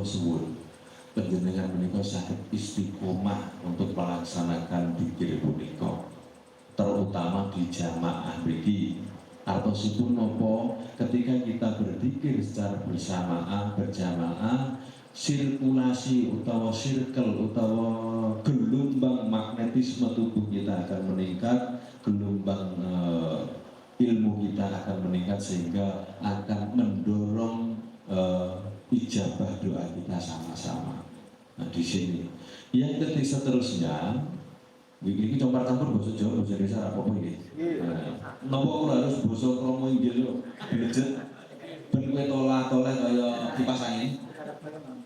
kula suwun panjenengan menika saged istiqomah untuk melaksanakan dzikir punika, terutama di jamaah mriki. Artosipun nopo, ketika kita berzikir secara berjamaah, sirkulasi utawa circle utawa gelombang magnetisme tubuh kita akan meningkat, gelombang ilmu kita akan meningkat, sehingga akan mendorong ijabah doa kita sama-sama. Nah, di sini yang ketiga seterusnya, ini coba campur bahasa Jawa, bahasa Indonesia apa ini? Nopo harus bahasa Kromo Inggil yo, belajar ben kowe tolak-tolak kaya kipas angin.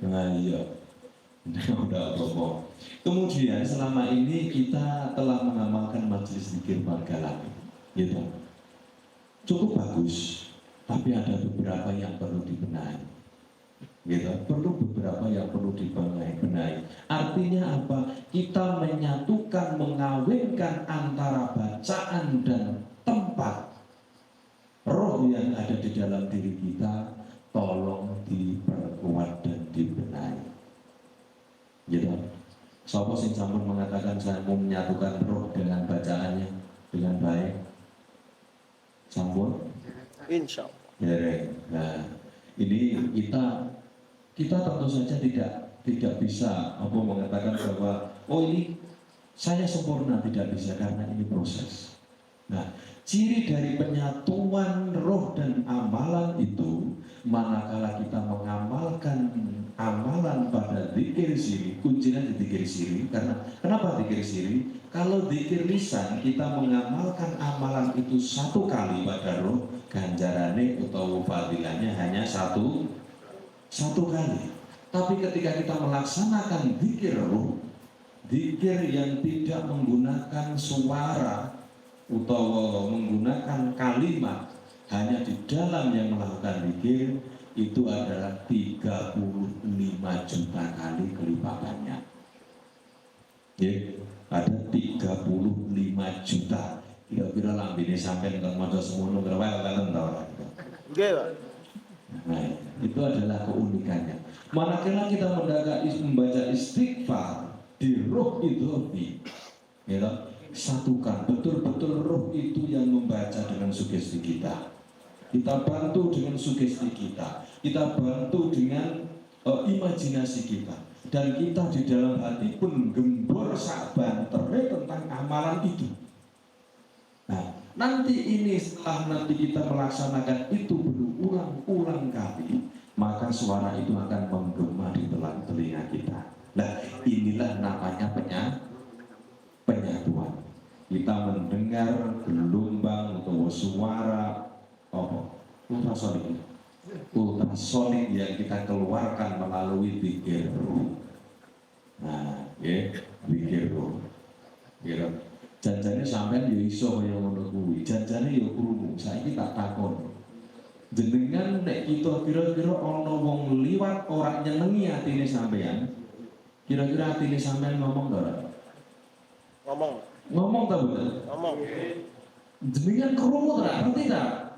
Nah iya, udah apa. Kemudian selama ini kita telah mengamalkan majelis zikir warga lagi, gitu. Cukup bagus, tapi ada beberapa yang perlu dibenahi. Gitu, perlu beberapa yang perlu dibenahi. Artinya apa? Kita menyatukan, mengawinkan antara bacaan dan tempat roh yang ada di dalam diri kita. Tolong diperkuat dan dibenahi. Gitu. Siapa sing sampun mengatakan saya mau menyatukan roh dengan bacaannya dengan baik? Sampun? Insya Allah. Nah, ini kita tentu saja tidak bisa mengatakan bahwa ini saya sempurna, tidak bisa, karena ini proses. Nah, ciri dari penyatuan roh dan amalan itu, manakala kita mengamalkan amalan pada zikir siri, kuncinya di zikir siri. Karena kenapa zikir siri? Kalau zikir lisan kita mengamalkan amalan itu satu kali pada roh, ganjarane atau fadilahnya hanya satu kali. Tapi ketika kita melaksanakan zikir roh, zikir yang tidak menggunakan suara atau menggunakan kalimat, hanya di dalam yang melakukan zikir, itu adalah 35 juta kali kelipatannya. Ya, ada 35 juta. Kira-kira lambene sampai dengan maca semono terwel kalian tahu. Nggih, Pak. Nah, itu adalah keunikannya. Manakala kita membaca istighfar di roh itu, ya, satukan betul-betul roh itu yang membaca dengan sugesti kita. Kita bantu dengan sugesti kita. Kita bantu dengan imajinasi kita. Dan kita di dalam hati pun gembor sak bantere tentang amalan itu. Nah, nanti ini setelah nanti kita melaksanakan itu berulang-ulang kali, maka suara itu akan menggema di telinga kita. Nah, inilah namanya penyatuan. Kita mendengar gelombang atau suara ultrasonik yang kita keluarkan melalui zikir ruh. Nah, zikir ruh. Janjane sampean yo iso kaya ngono kuwi. Janjane yo krungu. Saiki tak takon. Jenengan nek kita kira-kira ana wong liwat ora nyenengi atine sampean, kira-kira atine sampean ngomong ta ora? Ngomong ta betul? Ngomong. Jenengan krungu ta? Ngerti ta?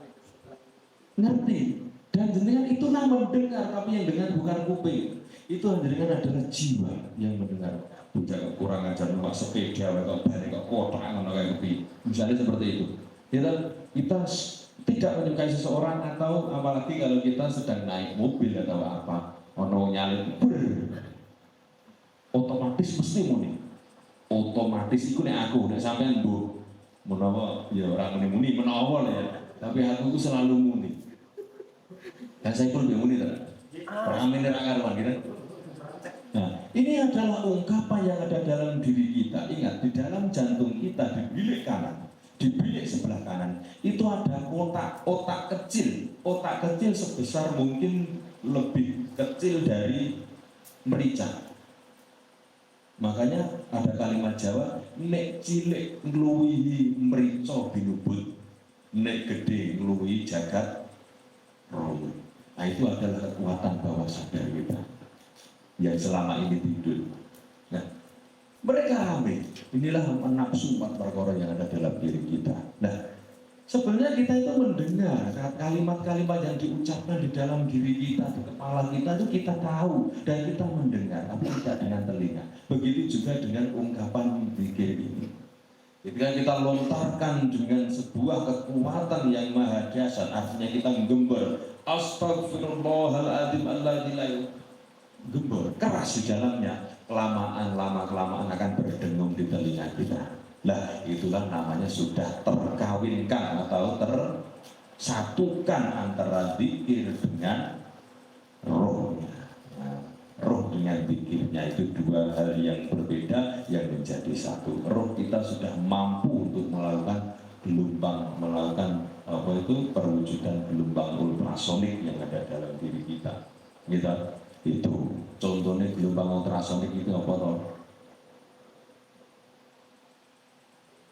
Ngerti. Dan jenengan itu mendengar, tapi yang dengar bukan kuping. Itu jenengan adalah jiwa yang mendengar. Bukan kekurangan ajar numpak sepeda atau balik ke kota ngono kayak gitu. Misalnya seperti itu. Kita tidak menyukai seseorang, atau apalagi kalau kita sedang naik mobil atau apa, ono nyalip, otomatis mesti muni. Otomatis itu nek aku nek sampean mbok menawa ya ora muni menawa ya, tapi aku itu selalu muni. Dan saya pun muni ta. Amin ra karuan gitu. Nah, ini adalah ungkapan yang ada dalam diri kita. Ingat, di dalam jantung kita, di bilik kanan, di bilik sebelah kanan, itu ada otak kecil. Otak kecil sebesar mungkin lebih kecil dari merica. Makanya ada kalimat Jawa, nek cilik ngluwihi merica binubut, nek gede ngluwihi jagat raya. Nah, itu adalah kekuatan bawah sadar kita yang selama ini tidur. Nah, mereka rame. Inilah nafsu empat perkara yang ada dalam diri kita. Nah, Sebenarnya kita itu mendengar kalimat-kalimat yang diucapkan di dalam diri kita, di kepala kita itu kita tahu dan kita mendengar, tapi tidak dengan telinga. Begitu juga dengan ungkapan zikir ini. Ketika kita lontarkan dengan sebuah kekuatan yang maha dahsyat, artinya kita menggembar Astagfirullahaladzim gembor keras di dalamnya, kelamaan akan berdengung di telinga kita. Lah itulah namanya sudah terkawinkan atau tersatukan antara zikir dengan rohnya. Nah, roh dengan zikirnya itu dua hal yang berbeda yang menjadi satu. Roh kita sudah mampu untuk melakukan perwujudan gelombang ultrasonik yang ada dalam diri kita. Itu contohnya gelombang ultrasonik itu apa toh?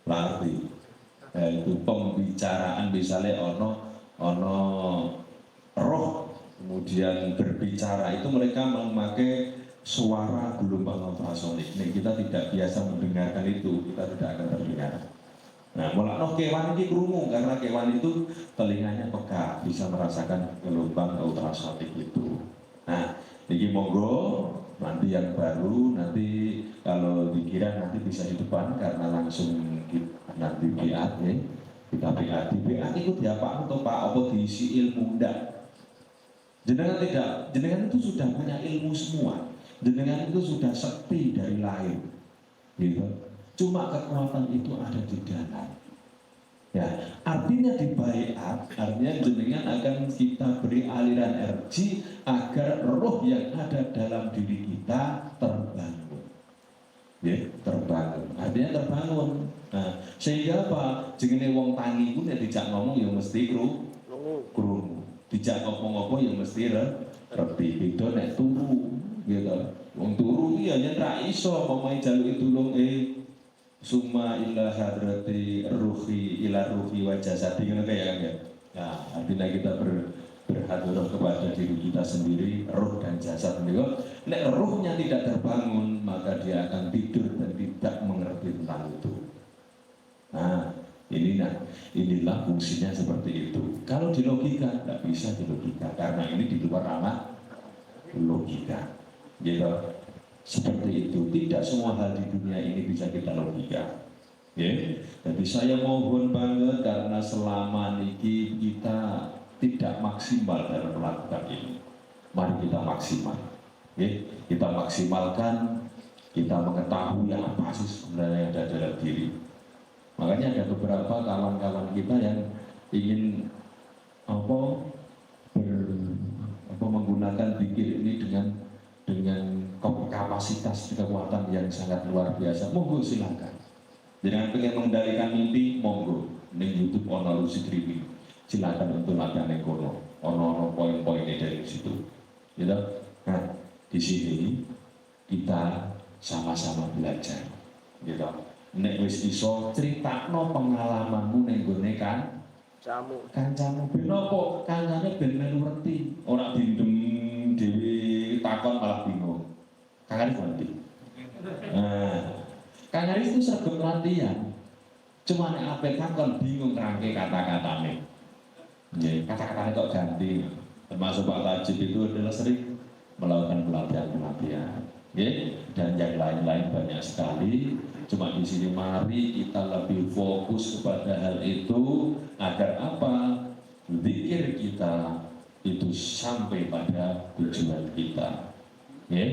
Berarti itu pembicaraan, misalnya ono roh kemudian berbicara, itu mereka memakai suara gelombang ultrasonik. Nih kita tidak biasa mendengarkan itu, kita tidak akan terdengar. Nah, mulai kewan ini kerungu karena kewan itu telinganya peka, bisa merasakan gelombang ultrasonik itu. Nah, ini monggo nanti yang baru, nanti kalau dikira nanti bisa di depan karena langsung nanti BAT ya, kita BAT itu diapa atau Pak apa diisi ilmu ndak? Jenengan itu sudah punya ilmu semua, jenengan itu sudah sekti dari lahir, gitu. Cuma kekuatan itu ada di dalam. Ya, artinya di baiat, artinya jenengan akan kita beri aliran energi agar roh yang ada dalam diri kita terbangun. Ya, terbangun. Artinya terbangun. Nah, sehingga apa? Jenenge wong tani pun ya dijak ngomong ya mesti krungu. Dijak ngomong-ngomong ya mesti ngerti. Beda nek turu, gitu. Wong turu iki ya ra iso pokoke jaluk tulung summa ila hadrati ruhi ila ruhi wa jasadi ngono ya kan. Nah, artinya kita berhadirah kepada diri kita sendiri, roh dan jasad menika. Nek rohnya tidak terbangun, maka dia akan tidur dan tidak mengerti tentang itu. Nah, inilah fungsinya seperti itu. Kalau di logika, tidak bisa di logika karena ini di luar ranah logika. Gitu. Seperti itu, tidak semua hal di dunia ini bisa kita logika. Ya, jadi saya mohon banget karena selama ini kita tidak maksimal dalam melakukan ini. Mari kita maksimal. Ya, kita maksimalkan, kita mengetahui apa sih sebenarnya yang ada dalam diri. Makanya ada beberapa kawan-kawan kita yang ingin menggunakan zikir ini dengan kapasitas kekuatan yang sangat luar biasa. Monggo silakan. Jangan pengen mengendalikan mimpi, monggo. Ning YouTube ono lucid dreaming. Silakan untuk latihan ekono. Ono poin-poinnya dari situ. Gitu. Nah, di sini kita sama-sama belajar. Gitu. Nek wis iso critakno pengalamanmu ning gone kancamu. Ben apa? Kancane ben melu ngerti, ora dindem dhewe takon malah bingung. Kang Arif nanti. Nah, Kang Arif itu sergap latihan. Cuma nek ape takon bingung rangke kata-katane. Nggih, kata-katane kok ganti. Termasuk Pak Tajib itu adalah sering melakukan pelatihan-pelatihan. Nggih, dan yang lain-lain banyak sekali. Cuma di sini mari kita lebih fokus kepada hal itu agar apa? Zikir kita itu sampai pada tujuan kita. Ya,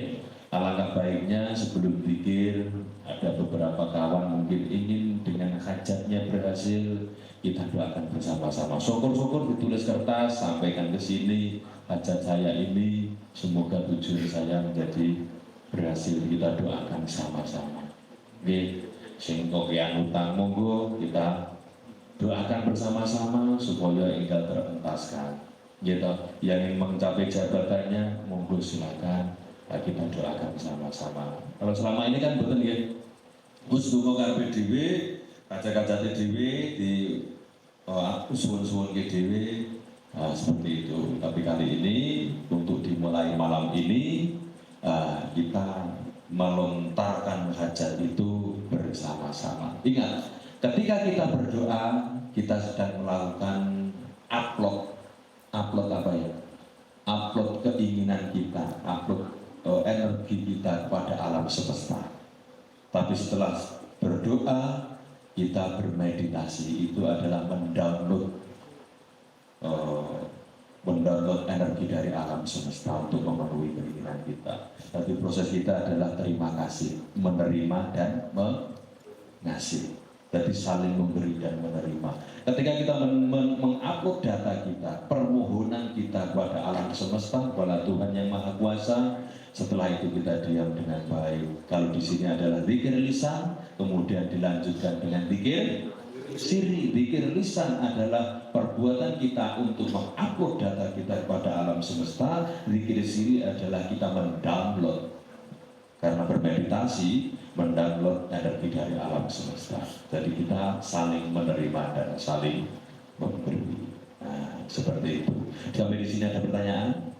alangkah baiknya sebelum zikir ada beberapa kawan mungkin ingin dengan hajatnya berhasil, kita doakan bersama-sama. Syukur-syukur ditulis kertas, sampaikan ke sini hajat saya ini, semoga tujuan saya menjadi berhasil. Kita doakan sama-sama. Oke, sing kopian utang monggo kita doakan bersama-sama supaya enggal terentaskan. Gitu, yang ingin mencapai jabatannya monggo silakan. Kita doakan sama-sama. Kalau selama ini kan betul ya, Gus Dungo karpe dhewe, kaca-kaca dhewe di suwun-suwun ke dhewe, seperti itu. Tapi kali ini untuk dimulai malam ini kita melontarkan hajat itu bersama-sama. Ingat, Ketika kita berdoa, kita sedang melakukan upload apa ya? Upload keinginan kita, upload energi kita kepada alam semesta. Tapi setelah berdoa, kita bermeditasi, itu adalah mendownload energi dari alam semesta untuk memenuhi keinginan kita. Tapi proses kita adalah terima kasih, menerima dan mengasihi. Jadi saling memberi dan menerima. Ketika kita mengupload data kita, permohonan kita kepada alam semesta, kepada Tuhan yang Maha Kuasa, setelah itu kita diam dengan baik. Kalau di sini adalah zikir lisan, kemudian dilanjutkan dengan zikir siri. Zikir lisan adalah perbuatan kita untuk mengupload data kita kepada alam semesta. Zikir siri adalah kita mendownload, karena bermeditasi mendownload energi dari alam semesta. Jadi kita saling menerima dan saling memberi. Nah, seperti itu. Sampai di sini ada pertanyaan?